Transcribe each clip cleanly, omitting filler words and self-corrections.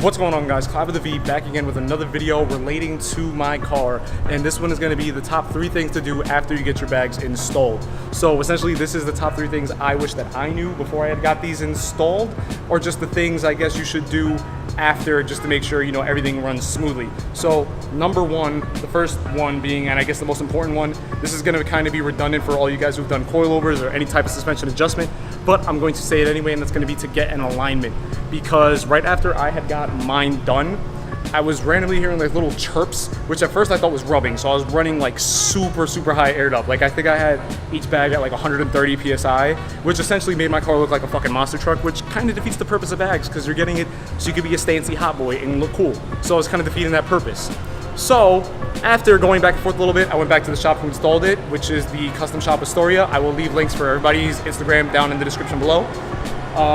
What's going on, guys? Clive of the V back again with another video relating to my car, and this one is going to be the top 3 things to do after you get your bags installed. So essentially this is the top 3 things I wish that I knew before I had got these installed, or just the things I guess you should do after, just to make sure you know everything runs smoothly. So number 1, the first one being, and I guess the most important one, this is going to kind of be redundant for all you guys who've done coilovers or any type of suspension adjustment, but I'm going to say it anyway, and that's going to be to get an alignment. Because right after I had got mine done, I was randomly hearing like little chirps, which at first I thought was rubbing. So I was running like super high aired up. Like I think I had each bag at like 130 PSI, which essentially made my car look like a fucking monster truck, which kind of defeats the purpose of bags, because you're getting it so you could be a stancy hot boy and look cool. So I was kind of defeating that purpose. So after going back and forth a little bit, I went back to the shop who installed it, which is the custom shop Astoria. I will leave links for everybody's Instagram down in the description below.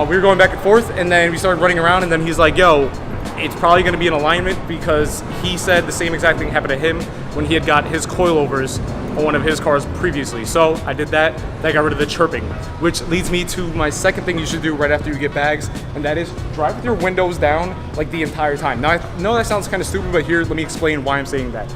We were going back and forth, and then we started running around, and then he's like, yo, it's probably going to be an alignment, because he said the same exact thing happened to him when he had got his coilovers on one of his cars previously. So I did that. That got rid of the chirping, which leads me to my second thing you should do right after you get bags, and that is drive with your windows down like the entire time. Now I know that sounds kind of stupid, but here, let me explain why I'm saying that.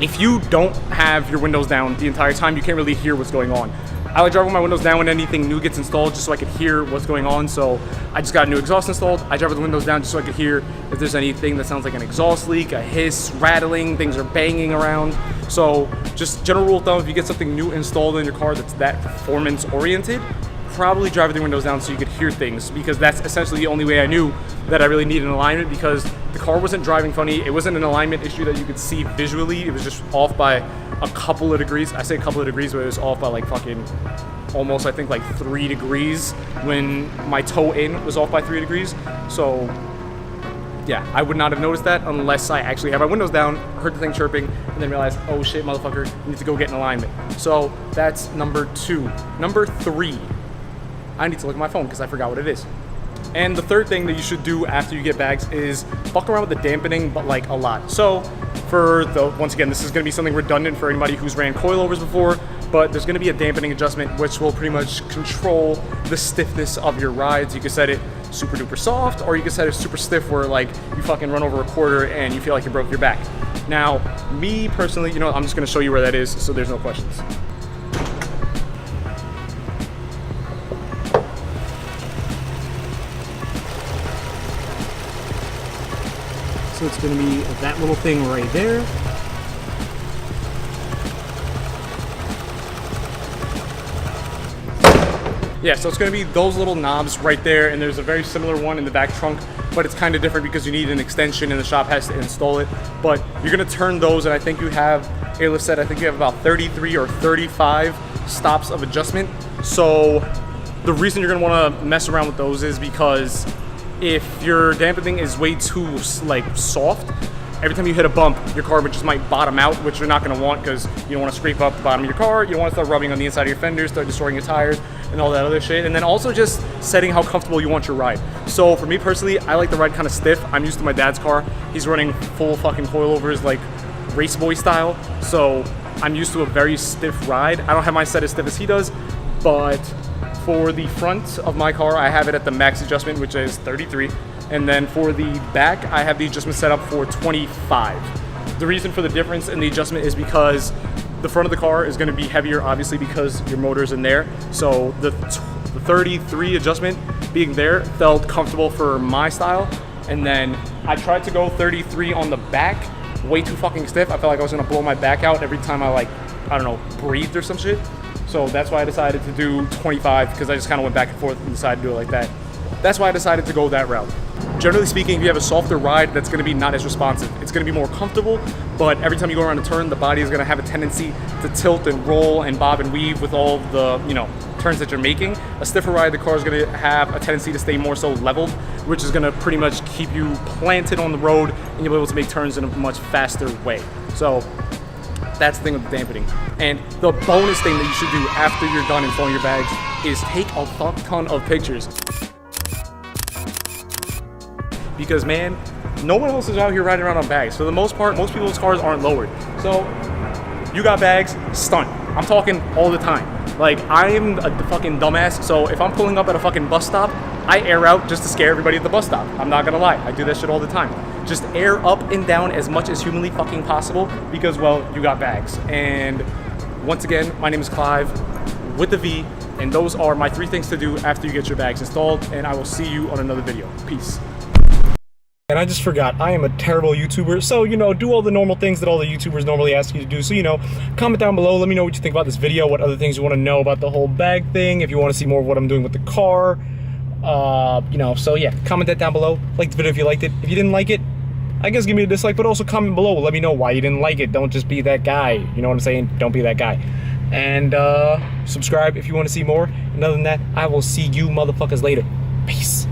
If you don't have your windows down the entire time, you can't really hear what's going on. I like driving with my windows down when anything new gets installed, just so I could hear what's going on. So I just got a new exhaust installed. I drive with the windows down just so I could hear if there's anything that sounds like an exhaust leak, a hiss, rattling, things are banging around. So just general rule of thumb, if you get something new installed in your car that's that performance oriented, probably drive with the windows down so you could hear things, because that's essentially the only way I knew that I really needed an alignment, because the car wasn't driving funny. It wasn't an alignment issue that you could see visually. It was just off by a couple of degrees. I say a couple of degrees, but it was off by like fucking almost, I think, like 3 degrees, when my toe in was off by 3 degrees. So yeah, I would not have noticed that unless I actually had my windows down, heard the thing chirping, and then realized, oh shit, motherfucker, I need to go get an alignment. So that's number 2. Number 3, I need to look at my phone because I forgot what it is. And the third thing that you should do after you get bags is fuck around with the dampening, but like a lot. So once again, this is going to be something redundant for anybody who's ran coilovers before, but there's going to be a dampening adjustment which will pretty much control the stiffness of your rides. You can set it super duper soft, or you can set it super stiff where like you fucking run over a quarter and you feel like you broke your back. Now, me personally, you know, I'm just going to show you where that is so there's no questions. So it's going to be that little thing right there. Yeah, so it's going to be those little knobs right there, and there's a very similar one in the back trunk, but it's kind of different because you need an extension and the shop has to install it. But you're going to turn those, and I think you have, Airlift said, I think you have about 33 or 35 stops of adjustment. So the reason you're going to want to mess around with those is because if your dampening is way too like soft, every time you hit a bump, your car just might bottom out, which you're not going to want, because you don't want to scrape up the bottom of your car. You don't want to start rubbing on the inside of your fenders, start destroying your tires, and all that other shit. And then also just setting how comfortable you want your ride. So for me personally, I like the ride kind of stiff. I'm used to my dad's car. He's running full fucking coilovers, like race boy style. So I'm used to a very stiff ride. I don't have mine set as stiff as he does, but for the front of my car, I have it at the max adjustment, which is 33. And then for the back, I have the adjustment set up for 25. The reason for the difference in the adjustment is because the front of the car is going to be heavier, obviously, because your motor's in there. So the 33 adjustment being there felt comfortable for my style. And then I tried to go 33 on the back, way too fucking stiff. I felt like I was going to blow my back out every time I, like, I don't know, breathed or some shit. So that's why I decided to do 25, because I just kind of went back and forth and decided to do it like that. That's why I decided to go that route. Generally speaking, if you have a softer ride, that's going to be not as responsive. It's going to be more comfortable, but every time you go around a turn, the body is going to have a tendency to tilt and roll and bob and weave with all the, you know, turns that you're making. A stiffer ride, the car is going to have a tendency to stay more so leveled, which is going to pretty much keep you planted on the road, and you'll be able to make turns in a much faster way. So that's the thing with the dampening. And the bonus thing that you should do after you're done installing your bags is take a fuck ton of pictures. Because, man, no one else is out here riding around on bags. For the most part, most people's cars aren't lowered. So you got bags, stunt. I'm talking all the time. Like, I am a fucking dumbass, so if I'm pulling up at a fucking bus stop, I air out just to scare everybody at the bus stop. I'm not gonna lie, I do that shit all the time. Just air up and down as much as humanly fucking possible because, well, you got bags. And once again, my name is Clive with the V, and those are my 3 things to do after you get your bags installed, and I will see you on another video. Peace. And I just forgot, I am a terrible YouTuber, so, you know, do all the normal things that all the YouTubers normally ask you to do. So, you know, comment down below, let me know what you think about this video, what other things you want to know about the whole bag thing, if you want to see more of what I'm doing with the car. You know, so yeah, comment that down below. Like the video if you liked it. If you didn't like it, I guess give me a dislike, but also comment below. Let me know why you didn't like it. Don't just be that guy. You know what I'm saying? Don't be that guy. And subscribe if you want to see more. And other than that, I will see you motherfuckers later. Peace.